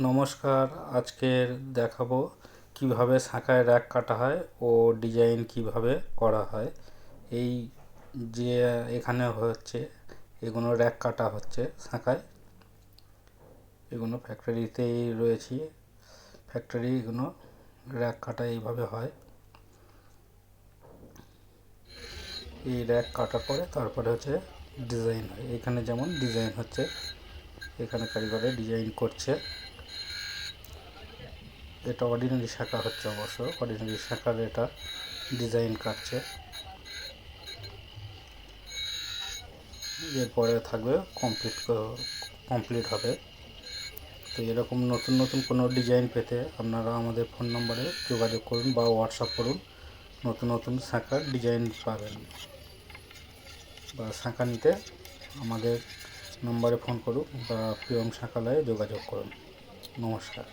নমস্কার। আজকের দেখাবো কিভাবে শাঁখায় র্যাক কাটা হয় ও ডিজাইন কিভাবে করা হয়। এই যে এখানে হচ্ছে এগুলো র্যাক কাটা হচ্ছে শাঁখায়। এগুলো ফ্যাক্টরিতেই রয়েছে, ফ্যাক্টরি এগুলো র্যাক কাটা এইভাবে হয়। এই র্যাক কাটার পরে তারপরে হচ্ছে ডিজাইন হয়। এখানে যেমন ডিজাইন হচ্ছে, এখানে কারিগরে ডিজাইন করছে। এটা অর্ডিনারি শাঁখা হচ্ছে, অবশ্য অর্ডিনারি শাঁখার এটা ডিজাইন কাটছে। এরপরে থাকবে কমপ্লিট হবে। তো এরকম নতুন নতুন কোনো ডিজাইন পেতে আপনারা আমাদের ফোন নম্বরে যোগাযোগ করুন বা হোয়াটসঅ্যাপ করুন। নতুন নতুন শাঁখার ডিজাইন পাবেন বা শাঁখা নিতে আমাদের নম্বরে ফোন করুন বা প্রিয়ম শাঁখালয়ে যোগাযোগ করুন। নমস্কার।